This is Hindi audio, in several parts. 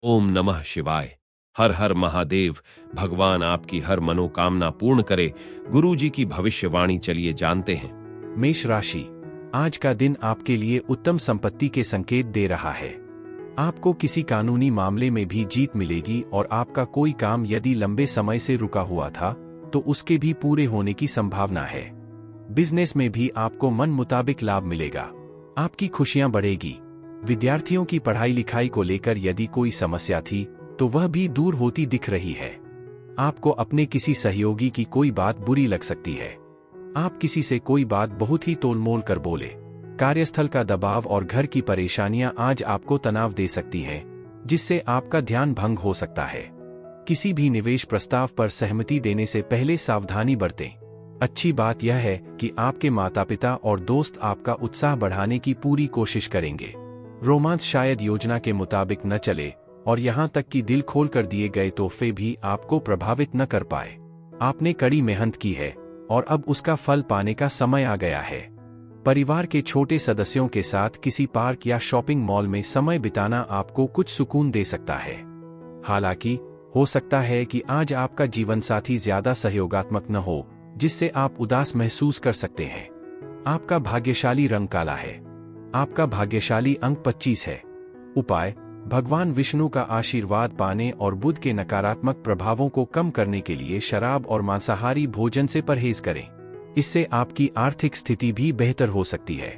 ओम नमः शिवाय। हर हर महादेव। भगवान आपकी हर मनोकामना पूर्ण करे। गुरु जी की भविष्यवाणी चलिए जानते हैं। मेष राशि, आज का दिन आपके लिए उत्तम संपत्ति के संकेत दे रहा है। आपको किसी कानूनी मामले में भी जीत मिलेगी और आपका कोई काम यदि लंबे समय से रुका हुआ था तो उसके भी पूरे होने की संभावना है। बिजनेस में भी आपको मन मुताबिक लाभ मिलेगा। आपकी खुशियां बढ़ेगी। विद्यार्थियों की पढ़ाई लिखाई को लेकर यदि कोई समस्या थी तो वह भी दूर होती दिख रही है। आपको अपने किसी सहयोगी की कोई बात बुरी लग सकती है। आप किसी से कोई बात बहुत ही तोलमोल कर बोले। कार्यस्थल का दबाव और घर की परेशानियां आज आपको तनाव दे सकती हैं, जिससे आपका ध्यान भंग हो सकता है। किसी भी निवेश प्रस्ताव पर सहमति देने से पहले सावधानी बरतें। अच्छी बात यह है कि आपके माता पिता और दोस्त आपका उत्साह बढ़ाने की पूरी कोशिश करेंगे। रोमांस शायद योजना के मुताबिक न चले और यहाँ तक कि दिल खोल कर दिए गए तोहफे भी आपको प्रभावित न कर पाए। आपने कड़ी मेहनत की है और अब उसका फल पाने का समय आ गया है। परिवार के छोटे सदस्यों के साथ किसी पार्क या शॉपिंग मॉल में समय बिताना आपको कुछ सुकून दे सकता है। हालांकि हो सकता है कि आज आपका जीवनसाथी ज्यादा सहयोगात्मक न हो, जिससे आप उदास महसूस कर सकते हैं। आपका भाग्यशाली रंग काला है। आपका भाग्यशाली अंक 25 है। उपाय: भगवान विष्णु का आशीर्वाद पाने और बुध के नकारात्मक प्रभावों को कम करने के लिए शराब और मांसाहारी भोजन से परहेज करें। इससे आपकी आर्थिक स्थिति भी बेहतर हो सकती है।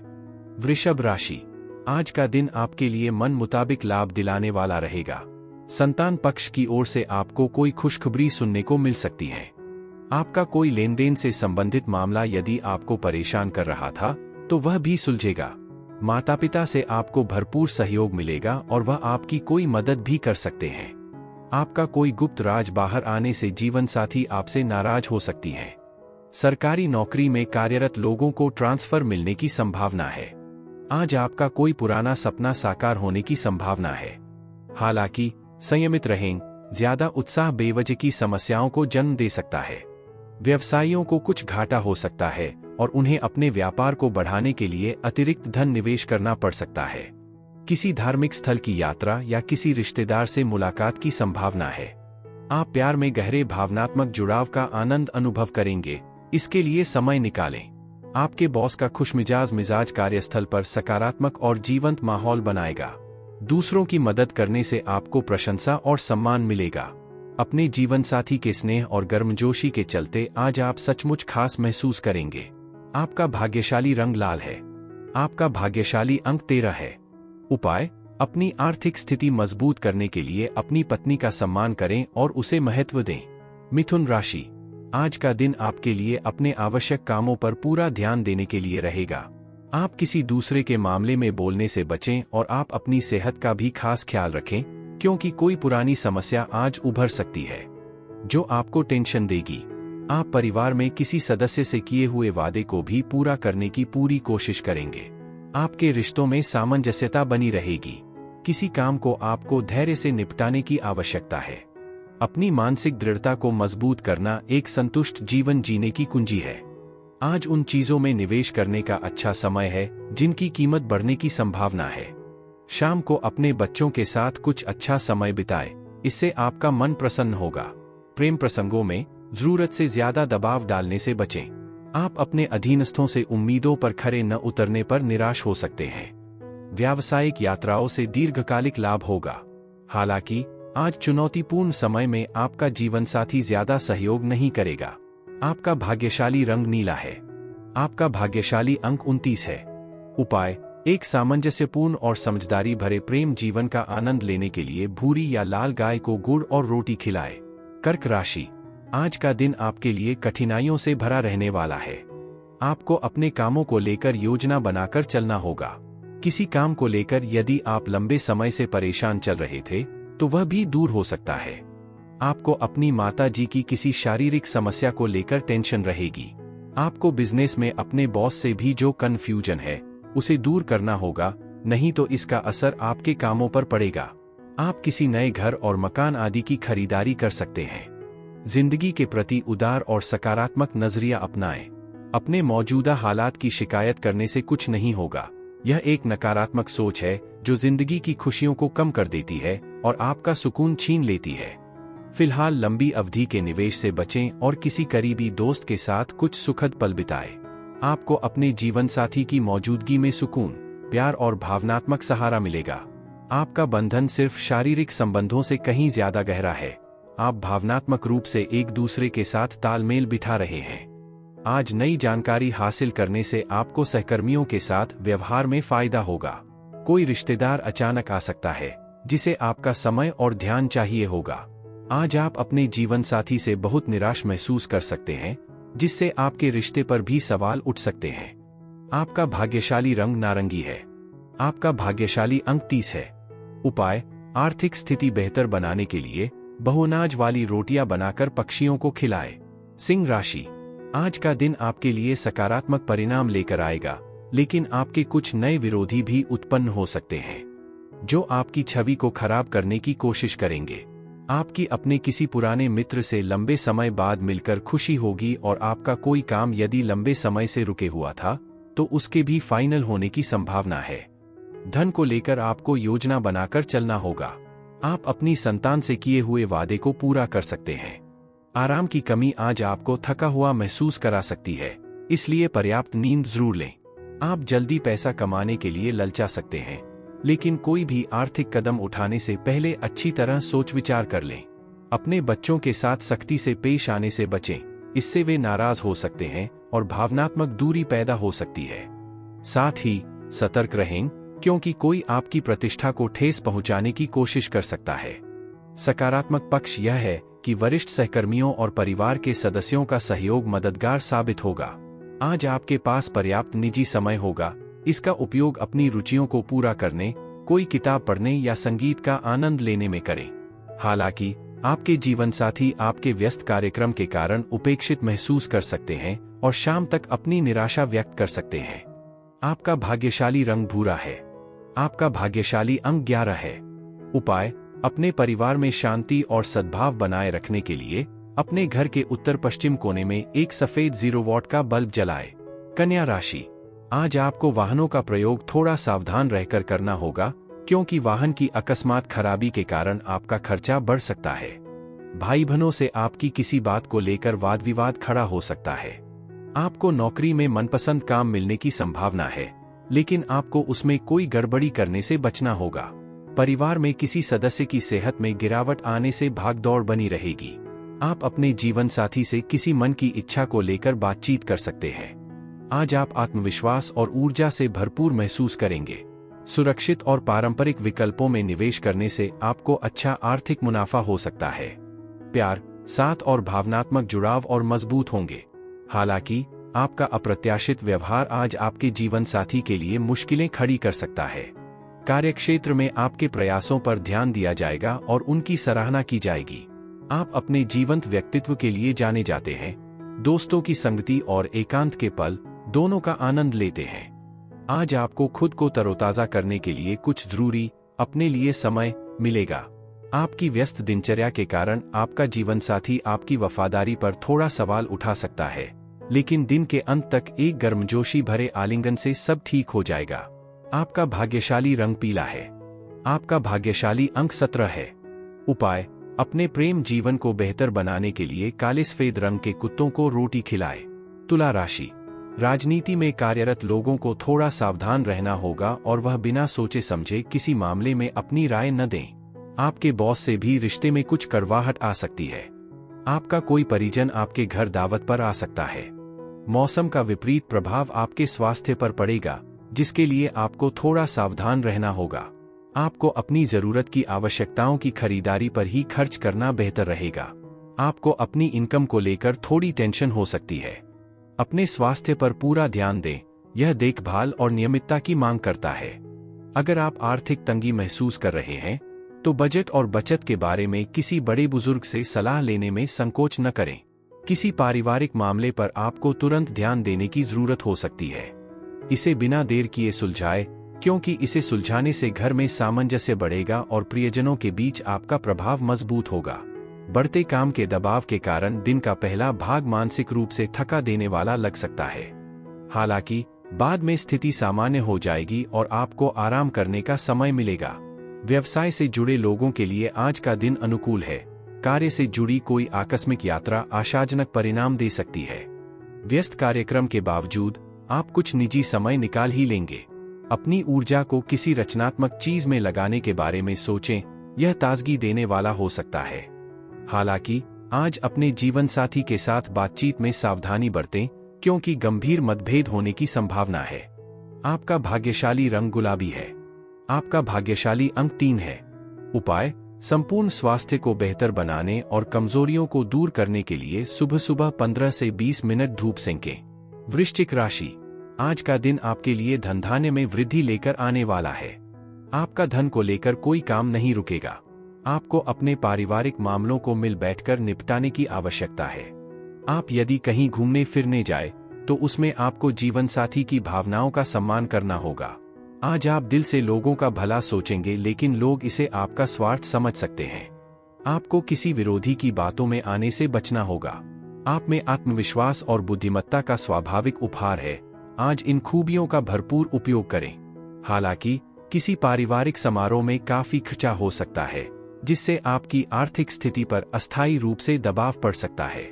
वृषभ राशि, आज का दिन आपके लिए मन मुताबिक लाभ दिलाने वाला रहेगा। संतान पक्ष की ओर से आपको कोई खुशखबरी सुनने को मिल सकती है। आपका कोई लेन देन से संबंधित मामला यदि आपको परेशान कर रहा था तो वह भी सुलझेगा। माता पिता से आपको भरपूर सहयोग मिलेगा और वह आपकी कोई मदद भी कर सकते हैं। आपका कोई गुप्त राज बाहर आने से जीवन साथी आपसे नाराज हो सकती है। सरकारी नौकरी में कार्यरत लोगों को ट्रांसफर मिलने की संभावना है। आज आपका कोई पुराना सपना साकार होने की संभावना है। हालांकि संयमित रहें, ज्यादा उत्साह बेवजह की समस्याओं को जन्म दे सकता है। व्यवसायियों को कुछ घाटा हो सकता है और उन्हें अपने व्यापार को बढ़ाने के लिए अतिरिक्त धन निवेश करना पड़ सकता है। किसी धार्मिक स्थल की यात्रा या किसी रिश्तेदार से मुलाकात की संभावना है। आप प्यार में गहरे भावनात्मक जुड़ाव का आनंद अनुभव करेंगे, इसके लिए समय निकालें। आपके बॉस का खुशमिजाज मिजाज कार्यस्थल पर सकारात्मक और जीवंत माहौल बनाएगा। दूसरों की मदद करने से आपको प्रशंसा और सम्मान मिलेगा। अपने जीवन साथी के स्नेह और गर्मजोशी के चलते आज आप सचमुच खास महसूस करेंगे। आपका भाग्यशाली रंग लाल है। आपका भाग्यशाली अंक 13 है। उपाय: अपनी आर्थिक स्थिति मजबूत करने के लिए अपनी पत्नी का सम्मान करें और उसे महत्व दें। मिथुन राशि, आज का दिन आपके लिए अपने आवश्यक कामों पर पूरा ध्यान देने के लिए रहेगा। आप किसी दूसरे के मामले में बोलने से बचें और आप अपनी सेहत का भी खास ख्याल रखें, क्योंकि कोई पुरानी समस्या आज उभर सकती है जो आपको टेंशन देगी। आप परिवार में किसी सदस्य से किए हुए वादे को भी पूरा करने की पूरी कोशिश करेंगे। आपके रिश्तों में सामंजस्यता बनी रहेगी। किसी काम को आपको धैर्य से निपटाने की आवश्यकता है। अपनी मानसिक दृढ़ता को मजबूत करना एक संतुष्ट जीवन जीने की कुंजी है। आज उन चीजों में निवेश करने का अच्छा समय है जिनकी कीमत बढ़ने की संभावना है। शाम को अपने बच्चों के साथ कुछ अच्छा समय बिताएं, इससे आपका मन प्रसन्न होगा। प्रेम प्रसंगों में जरूरत से ज्यादा दबाव डालने से बचें। आप अपने अधीनस्थों से उम्मीदों पर खरे न उतरने पर निराश हो सकते हैं। व्यावसायिक यात्राओं से दीर्घकालिक लाभ होगा। हालांकि आज चुनौतीपूर्ण समय में आपका जीवनसाथी ज्यादा सहयोग नहीं करेगा। आपका भाग्यशाली रंग नीला है। आपका भाग्यशाली अंक 29 है। उपाय: एक सामंजस्यपूर्ण और समझदारी भरे प्रेम जीवन का आनंद लेने के लिए भूरी या लाल गाय को गुड़ और रोटी खिलाएं। कर्क राशि, आज का दिन आपके लिए कठिनाइयों से भरा रहने वाला है। आपको अपने कामों को लेकर योजना बनाकर चलना होगा। किसी काम को लेकर यदि आप लंबे समय से परेशान चल रहे थे तो वह भी दूर हो सकता है। आपको अपनी माता जी की किसी शारीरिक समस्या को लेकर टेंशन रहेगी। आपको बिजनेस में अपने बॉस से भी जो कन्फ्यूजन है उसे दूर करना होगा, नहीं तो इसका असर आपके कामों पर पड़ेगा। आप किसी नए घर और मकान आदि की खरीदारी कर सकते हैं। जिंदगी के प्रति उदार और सकारात्मक नजरिया अपनाएं। अपने मौजूदा हालात की शिकायत करने से कुछ नहीं होगा। यह एक नकारात्मक सोच है जो जिंदगी की खुशियों को कम कर देती है और आपका सुकून छीन लेती है। फिलहाल लंबी अवधि के निवेश से बचें और किसी करीबी दोस्त के साथ कुछ सुखद पल बिताएं। आपको अपने जीवन साथी की मौजूदगी में सुकून, प्यार और भावनात्मक सहारा मिलेगा। आपका बंधन सिर्फ शारीरिक संबंधों से कहीं ज्यादा गहरा है। आप भावनात्मक रूप से एक दूसरे के साथ तालमेल बिठा रहे हैं। आज नई जानकारी हासिल करने से आपको सहकर्मियों के साथ व्यवहार में फायदा होगा। कोई रिश्तेदार अचानक आ सकता है जिसे आपका समय और ध्यान चाहिए होगा। आज आप अपने जीवन साथी से बहुत निराश महसूस कर सकते हैं, जिससे आपके रिश्ते पर भी सवाल उठ सकते हैं। आपका भाग्यशाली रंग नारंगी है। आपका भाग्यशाली अंक 30 है। उपाय: आर्थिक स्थिति बेहतर बनाने के लिए बहुअनाज वाली रोटियां बनाकर पक्षियों को खिलाएं। सिंह राशि: आज का दिन आपके लिए सकारात्मक परिणाम लेकर आएगा, लेकिन आपके कुछ नए विरोधी भी उत्पन्न हो सकते हैं, जो आपकी छवि को खराब करने की कोशिश करेंगे। आपकी अपने किसी पुराने मित्र से लंबे समय बाद मिलकर खुशी होगी और आपका कोई काम यदि लंबे समय से रुके हुआ था, तो उसके भी फाइनल होने की संभावना है। धन को लेकर आपको योजना बनाकर चलना होगा। आप अपनी संतान से किए हुए वादे को पूरा कर सकते हैं। आराम की कमी आज आपको थका हुआ महसूस करा सकती है, इसलिए पर्याप्त नींद जरूर लें। आप जल्दी पैसा कमाने के लिए ललचा सकते हैं, लेकिन कोई भी आर्थिक कदम उठाने से पहले अच्छी तरह सोच विचार कर लें। अपने बच्चों के साथ सख्ती से पेश आने से बचें, इससे वे नाराज हो सकते हैं और भावनात्मक दूरी पैदा हो सकती है। साथ ही सतर्क रहें, क्योंकि कोई आपकी प्रतिष्ठा को ठेस पहुंचाने की कोशिश कर सकता है। सकारात्मक पक्ष यह है कि वरिष्ठ सहकर्मियों और परिवार के सदस्यों का सहयोग मददगार साबित होगा। आज आपके पास पर्याप्त निजी समय होगा। इसका उपयोग अपनी रुचियों को पूरा करने, कोई किताब पढ़ने या संगीत का आनंद लेने में करें। हालांकि आपके जीवनसाथी आपके व्यस्त कार्यक्रम के कारण उपेक्षित महसूस कर सकते हैं और शाम तक अपनी निराशा व्यक्त कर सकते हैं। आपका भाग्यशाली रंग भूरा है। आपका भाग्यशाली अंक 11 है। उपाय: अपने परिवार में शांति और सद्भाव बनाए रखने के लिए अपने घर के उत्तर पश्चिम कोने में एक सफेद 0 वॉट का बल्ब जलाएं। कन्या राशि: आज आपको वाहनों का प्रयोग थोड़ा सावधान रहकर करना होगा, क्योंकि वाहन की अकस्मात खराबी के कारण आपका खर्चा बढ़ सकता है। भाई बहनों से आपकी किसी बात को लेकर वाद विवाद खड़ा हो सकता है। आपको नौकरी में मनपसंद काम मिलने की संभावना है, लेकिन आपको उसमें कोई गड़बड़ी करने से बचना होगा। परिवार में किसी सदस्य की सेहत में गिरावट आने से भागदौड़ बनी रहेगी। आप अपने जीवन साथी से किसी मन की इच्छा को लेकर बातचीत कर सकते हैं। आज आप आत्मविश्वास और ऊर्जा से भरपूर महसूस करेंगे। सुरक्षित और पारंपरिक विकल्पों में निवेश करने से आपको अच्छा आर्थिक मुनाफा हो सकता है। प्यार, साथ और भावनात्मक जुड़ाव और मजबूत होंगे। हालांकि आपका अप्रत्याशित व्यवहार आज आपके जीवन साथी के लिए मुश्किलें खड़ी कर सकता है। कार्यक्षेत्र में आपके प्रयासों पर ध्यान दिया जाएगा और उनकी सराहना की जाएगी। आप अपने जीवंत व्यक्तित्व के लिए जाने जाते हैं। दोस्तों की संगति और एकांत के पल दोनों का आनंद लेते हैं। आज आपको खुद को तरोताजा करने के लिए कुछ जरूरी अपने लिए समय मिलेगा। आपकी व्यस्त दिनचर्या के कारण आपका जीवनसाथी आपकी वफादारी पर थोड़ा सवाल उठा सकता है, लेकिन दिन के अंत तक एक गर्मजोशी भरे आलिंगन से सब ठीक हो जाएगा। आपका भाग्यशाली रंग पीला है। आपका भाग्यशाली अंक 17 है। उपाय: अपने प्रेम जीवन को बेहतर बनाने के लिए काले सफेद रंग के कुत्तों को रोटी खिलाएं। तुला राशि: राजनीति में कार्यरत लोगों को थोड़ा सावधान रहना होगा और वह बिना सोचे समझे किसी मामले में अपनी राय न दें। आपके बॉस से भी रिश्ते में कुछ कड़वाहट आ सकती है। आपका कोई परिजन आपके घर दावत पर आ सकता है। मौसम का विपरीत प्रभाव आपके स्वास्थ्य पर पड़ेगा, जिसके लिए आपको थोड़ा सावधान रहना होगा। आपको अपनी जरूरत की आवश्यकताओं की खरीदारी पर ही खर्च करना बेहतर रहेगा। आपको अपनी इनकम को लेकर थोड़ी टेंशन हो सकती है। अपने स्वास्थ्य पर पूरा ध्यान दें, यह देखभाल और नियमितता की मांग करता है। अगर आप आर्थिक तंगी महसूस कर रहे हैं, तो बजट और बचत के बारे में किसी बड़े बुजुर्ग से सलाह लेने में संकोच न करें। किसी पारिवारिक मामले पर आपको तुरंत ध्यान देने की जरूरत हो सकती है। इसे बिना देर किए सुलझाएं, क्योंकि इसे सुलझाने से घर में सामंजस्य बढ़ेगा और प्रियजनों के बीच आपका प्रभाव मजबूत होगा। बढ़ते काम के दबाव के कारण दिन का पहला भाग मानसिक रूप से थका देने वाला लग सकता है। हालांकि बाद में स्थिति सामान्य हो जाएगी और आपको आराम करने का समय मिलेगा। व्यवसाय से जुड़े लोगों के लिए आज का दिन अनुकूल है। कार्य से जुड़ी कोई आकस्मिक यात्रा आशाजनक परिणाम दे सकती है। व्यस्त कार्यक्रम के बावजूद आप कुछ निजी समय निकाल ही लेंगे। अपनी ऊर्जा को किसी रचनात्मक चीज में लगाने के बारे में सोचें, यह ताजगी देने वाला हो सकता है। हालांकि आज अपने जीवन साथी के साथ बातचीत में सावधानी बरतें, क्योंकि गंभीर मतभेद होने की संभावना है। आपका भाग्यशाली रंग गुलाबी है। आपका भाग्यशाली अंक 3 है। उपाय: संपूर्ण स्वास्थ्य को बेहतर बनाने और कमजोरियों को दूर करने के लिए सुबह सुबह 15 से 20 मिनट धूप सेंकें। वृश्चिक राशि, आज का दिन आपके लिए धनधान्य में वृद्धि लेकर आने वाला है। आपका धन को लेकर कोई काम नहीं रुकेगा। आपको अपने पारिवारिक मामलों को मिल बैठकर निपटाने की आवश्यकता है। आप यदि कहीं घूमने फिरने जाए तो उसमें आपको जीवन साथी की भावनाओं का सम्मान करना होगा। आज आप दिल से लोगों का भला सोचेंगे, लेकिन लोग इसे आपका स्वार्थ समझ सकते हैं। आपको किसी विरोधी की बातों में आने से बचना होगा। आप में आत्मविश्वास और बुद्धिमत्ता का स्वाभाविक उपहार है। आज इन खूबियों का भरपूर उपयोग करें। हालांकि किसी पारिवारिक समारोह में काफी खर्चा हो सकता है, जिससे आपकी आर्थिक स्थिति पर अस्थायी रूप से दबाव पड़ सकता है।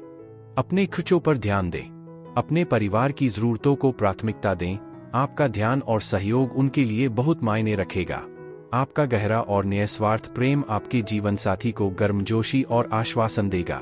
अपने खर्चों पर ध्यान दें। अपने परिवार की जरूरतों को प्राथमिकता दें। आपका ध्यान और सहयोग उनके लिए बहुत मायने रखेगा। आपका गहरा और निस्वार्थ प्रेम आपके जीवन साथी को गर्मजोशी और आश्वासन देगा।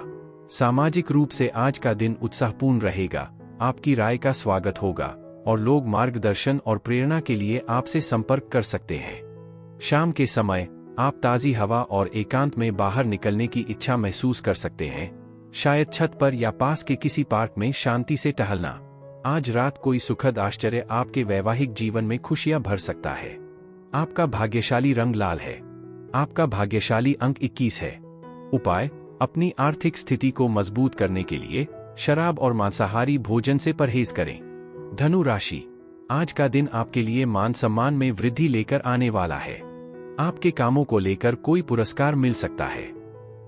सामाजिक रूप से आज का दिन उत्साहपूर्ण रहेगा। आपकी राय का स्वागत होगा और लोग मार्गदर्शन और प्रेरणा के लिए आपसे संपर्क कर सकते हैं। शाम के समय आप ताज़ी हवा और एकांत में बाहर निकलने की इच्छा महसूस कर सकते हैं। शायद छत पर या पास के किसी पार्क में शांति से टहलना। आज रात कोई सुखद आश्चर्य आपके वैवाहिक जीवन में खुशियां भर सकता है। आपका भाग्यशाली रंग लाल है। आपका भाग्यशाली अंक 21 है। उपाय: अपनी आर्थिक स्थिति को मजबूत करने के लिए शराब और मांसाहारी भोजन से परहेज करें। धनु राशि, आज का दिन आपके लिए मान सम्मान में वृद्धि लेकर आने वाला है। आपके कामों को लेकर कोई पुरस्कार मिल सकता है।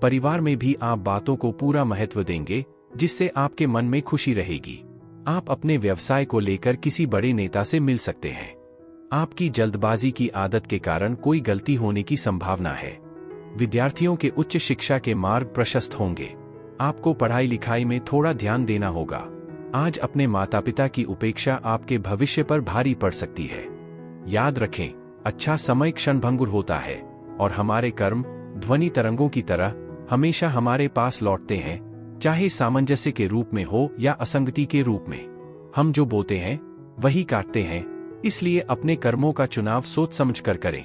परिवार में भी आप बातों को पूरा महत्व देंगे, जिससे आपके मन में खुशी रहेगी। आप अपने व्यवसाय को लेकर किसी बड़े नेता से मिल सकते हैं। आपकी जल्दबाजी की आदत के कारण कोई गलती होने की संभावना है। विद्यार्थियों के उच्च शिक्षा के मार्ग प्रशस्त होंगे। आपको पढ़ाई लिखाई में थोड़ा ध्यान देना होगा। आज अपने माता पिता की उपेक्षा आपके भविष्य पर भारी पड़ सकती है। याद रखें, अच्छा समय क्षणभंगुर होता है और हमारे कर्म ध्वनि तरंगों की तरह हमेशा हमारे पास लौटते हैं, चाहे सामंजस्य के रूप में हो या असंगति के रूप में। हम जो बोते हैं वही काटते हैं, इसलिए अपने कर्मों का चुनाव सोच समझ कर करें।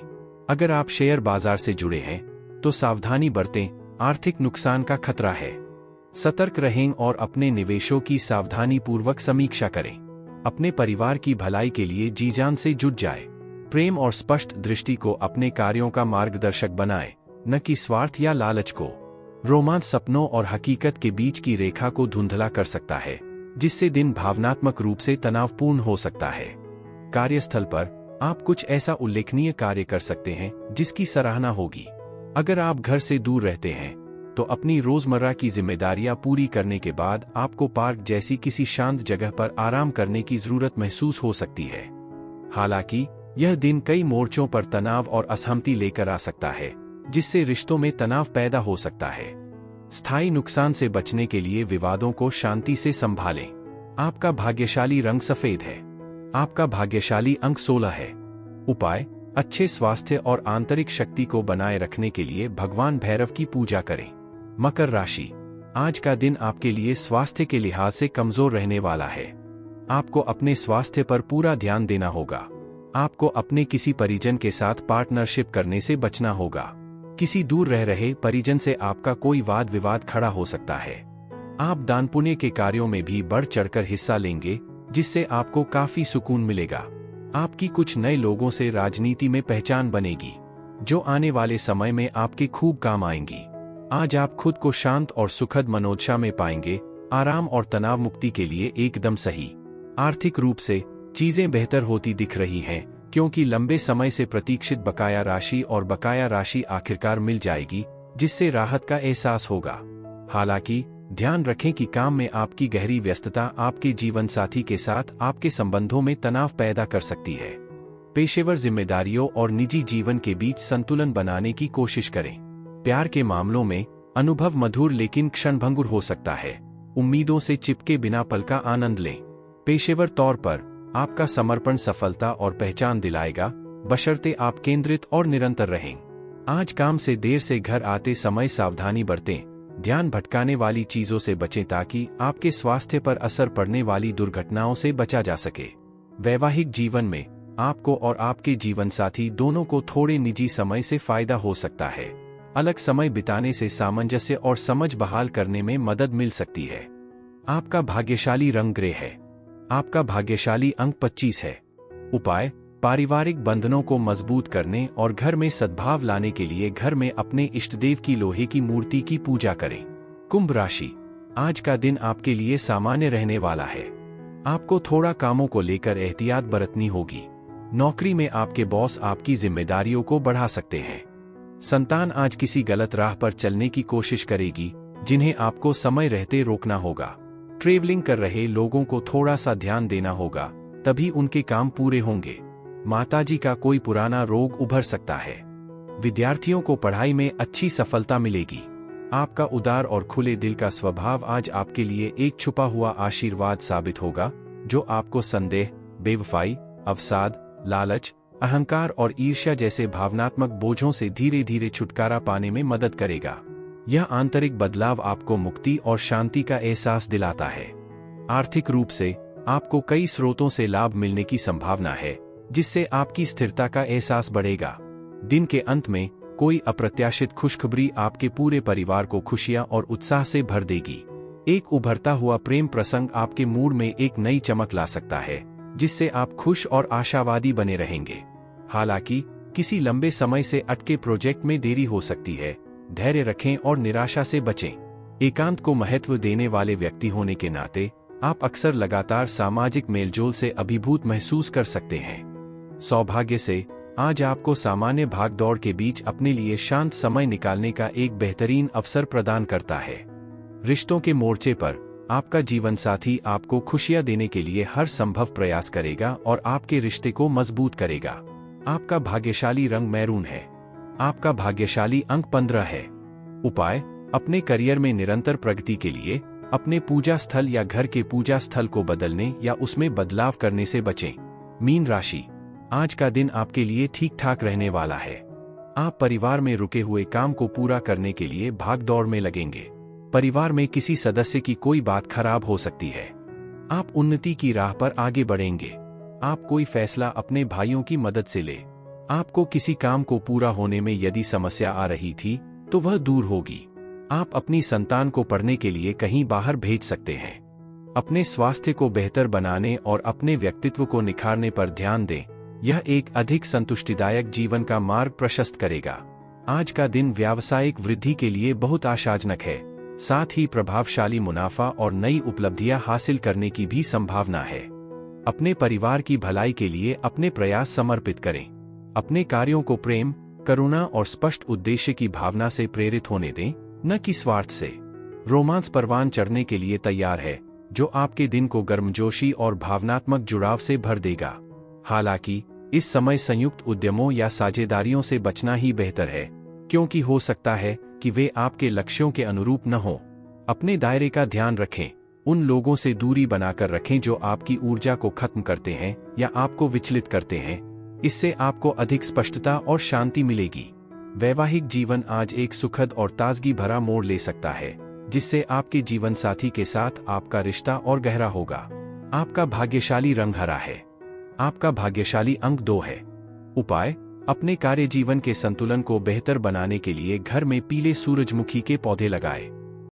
अगर आप शेयर बाजार से जुड़े हैं तो सावधानी बरतें, आर्थिक नुकसान का खतरा है। सतर्क रहें और अपने निवेशों की सावधानी पूर्वक समीक्षा करें। अपने परिवार की भलाई के लिए जी जान से जुट जाए। प्रेम और स्पष्ट दृष्टि को अपने कार्यों का मार्गदर्शक बनाएं, न कि स्वार्थ या लालच को। रोमांस सपनों और हकीकत के बीच की रेखा को धुंधला कर सकता है, जिससे दिन भावनात्मक रूप से तनावपूर्ण हो सकता है। कार्यस्थल पर आप कुछ ऐसा उल्लेखनीय कार्य कर सकते हैं जिसकी सराहना होगी। अगर आप घर से दूर रहते हैं तो अपनी रोजमर्रा की जिम्मेदारियां पूरी करने के बाद आपको पार्क जैसी किसी शांत जगह पर आराम करने की जरूरत महसूस हो सकती है। हालांकि यह दिन कई मोर्चों पर तनाव और असहमति लेकर आ सकता है, जिससे रिश्तों में तनाव पैदा हो सकता है। स्थायी नुकसान से बचने के लिए विवादों को शांति से संभालें। आपका भाग्यशाली रंग सफेद है। आपका भाग्यशाली अंक 16 है। उपाय: अच्छे स्वास्थ्य और आंतरिक शक्ति को बनाए रखने के लिए भगवान भैरव की पूजा करें। मकर राशि, आज का दिन आपके लिए स्वास्थ्य के लिहाज से कमजोर रहने वाला है। आपको अपने स्वास्थ्य पर पूरा ध्यान देना होगा। आपको अपने किसी परिजन के साथ पार्टनरशिप करने से बचना होगा। किसी दूर रह रहे परिजन से आपका कोई वाद विवाद खड़ा हो सकता है। आप दान पुण्य के कार्यों में भी बढ़ चढ़कर हिस्सा लेंगे, जिससे आपको काफी सुकून मिलेगा। आपकी कुछ नए लोगों से राजनीति में पहचान बनेगी, जो आने वाले समय में आपके खूब काम आएंगी। आज आप खुद को शांत और सुखद मनोदशा में पाएंगे, आराम और तनाव मुक्ति के लिए एकदम सही। आर्थिक रूप से चीजें बेहतर होती दिख रही हैं, क्योंकि लंबे समय से प्रतीक्षित बकाया राशि आखिरकार मिल जाएगी, जिससे राहत का एहसास होगा। हालांकि ध्यान रखें कि काम में आपकी गहरी व्यस्तता आपके जीवन साथी के साथ आपके संबंधों में तनाव पैदा कर सकती है। पेशेवर जिम्मेदारियों और निजी जीवन के बीच संतुलन बनाने की कोशिश करें। प्यार के मामलों में अनुभव मधुर लेकिन क्षणभंगुर हो सकता है। उम्मीदों से चिपके बिना पल का आनंद लें। पेशेवर तौर पर आपका समर्पण सफलता और पहचान दिलाएगा, बशर्ते आप केंद्रित और निरंतर रहें। आज काम से देर से घर आते समय सावधानी बरतें, ध्यान भटकाने वाली चीजों से बचें ताकि आपके स्वास्थ्य पर असर पड़ने वाली दुर्घटनाओं से बचा जा सके। वैवाहिक जीवन में आपको और आपके जीवनसाथी दोनों को थोड़े निजी समय से फायदा हो सकता है। अलग समय बिताने से सामंजस्य और समझ बहाल करने में मदद मिल सकती है। आपका भाग्यशाली रंग ग्रे है। आपका भाग्यशाली अंक 25 है। उपाय: पारिवारिक बंधनों को मजबूत करने और घर में सद्भाव लाने के लिए घर में अपने इष्टदेव की लोहे की मूर्ति की पूजा करें। कुंभ राशि, आज का दिन आपके लिए सामान्य रहने वाला है। आपको थोड़ा कामों को लेकर एहतियात बरतनी होगी। नौकरी में आपके बॉस आपकी जिम्मेदारियों को बढ़ा सकते हैं। संतान आज किसी गलत राह पर चलने की कोशिश करेगी, जिन्हें आपको समय रहते रोकना होगा। ट्रैवलिंग कर रहे लोगों को थोड़ा सा ध्यान देना होगा, तभी उनके काम पूरे होंगे। माताजी का कोई पुराना रोग उभर सकता है। विद्यार्थियों को पढ़ाई में अच्छी सफलता मिलेगी। आपका उदार और खुले दिल का स्वभाव आज आपके लिए एक छुपा हुआ आशीर्वाद साबित होगा, जो आपको संदेह, बेवफाई, अवसाद, लालच, अहंकार और ईर्ष्या जैसे भावनात्मक बोझों से धीरे धीरे छुटकारा पाने में मदद करेगा। यह आंतरिक बदलाव आपको मुक्ति और शांति का एहसास दिलाता है। आर्थिक रूप से आपको कई स्रोतों से लाभ मिलने की संभावना है, जिससे आपकी स्थिरता का एहसास बढ़ेगा। दिन के अंत में कोई अप्रत्याशित खुशखबरी आपके पूरे परिवार को खुशियां और उत्साह से भर देगी। एक उभरता हुआ प्रेम प्रसंग आपके मूड में एक नई चमक ला सकता है, जिससे आप खुश और आशावादी बने रहेंगे। हालांकि किसी लंबे समय से अटके प्रोजेक्ट में देरी हो सकती है। धैर्य रखें और निराशा से बचें। एकांत को महत्व देने वाले व्यक्ति होने के नाते आप अक्सर लगातार सामाजिक मेलजोल से अभिभूत महसूस कर सकते हैं। सौभाग्य से आज आपको सामान्य भागदौड़ के बीच अपने लिए शांत समय निकालने का एक बेहतरीन अवसर प्रदान करता है। रिश्तों के मोर्चे पर आपका जीवनसाथी आपको खुशियां देने के लिए हर संभव प्रयास करेगा और आपके रिश्ते को मजबूत करेगा। आपका भाग्यशाली रंग मैरून है। आपका भाग्यशाली अंक 15 है। उपाय: अपने करियर में निरंतर प्रगति के लिए अपने पूजा स्थल या घर के पूजा स्थल को बदलने या उसमें बदलाव करने से बचें। मीन राशि, आज का दिन आपके लिए ठीक ठाक रहने वाला है। आप परिवार में रुके हुए काम को पूरा करने के लिए भागदौड़ में लगेंगे। परिवार में किसी सदस्य की कोई बात खराब हो सकती है। आप उन्नति की राह पर आगे बढ़ेंगे। आप कोई फैसला अपने भाइयों की मदद से ले। आपको किसी काम को पूरा होने में यदि समस्या आ रही थी, तो वह दूर होगी। आप अपनी संतान को पढ़ने के लिए कहीं बाहर भेज सकते हैं। अपने स्वास्थ्य को बेहतर बनाने और अपने व्यक्तित्व को निखारने पर ध्यान दें। यह एक अधिक संतुष्टिदायक जीवन का मार्ग प्रशस्त करेगा। आज का दिन व्यावसायिक वृद्धि के लिए बहुत आशाजनक है। साथ ही प्रभावशाली मुनाफा और नई उपलब्धियां हासिल करने की भी संभावना है। अपने परिवार की भलाई के लिए अपने प्रयास समर्पित करें। अपने कार्यों को प्रेम, करुणा और स्पष्ट उद्देश्य की भावना से प्रेरित होने दें, न कि स्वार्थ से। रोमांस परवान चढ़ने के लिए तैयार है, जो आपके दिन को गर्मजोशी और भावनात्मक जुड़ाव से भर देगा। हालांकि इस समय संयुक्त उद्यमों या साझेदारियों से बचना ही बेहतर है, क्योंकि हो सकता है कि वे आपके लक्ष्यों के अनुरूप न हों। अपने दायरे का ध्यान रखें। उन लोगों से दूरी बनाकर रखें जो आपकी ऊर्जा को खत्म करते हैं या आपको विचलित करते हैं। इससे आपको अधिक स्पष्टता और शांति मिलेगी। वैवाहिक जीवन आज एक सुखद और ताजगी भरा मोड़ ले सकता है, जिससे आपके जीवनसाथी के साथ आपका रिश्ता और गहरा होगा। आपका भाग्यशाली रंग हरा है। आपका भाग्यशाली अंक 2 है। उपाय: अपने कार्य जीवन के संतुलन को बेहतर बनाने के लिए घर में पीले सूरजमुखी के पौधे लगाएं।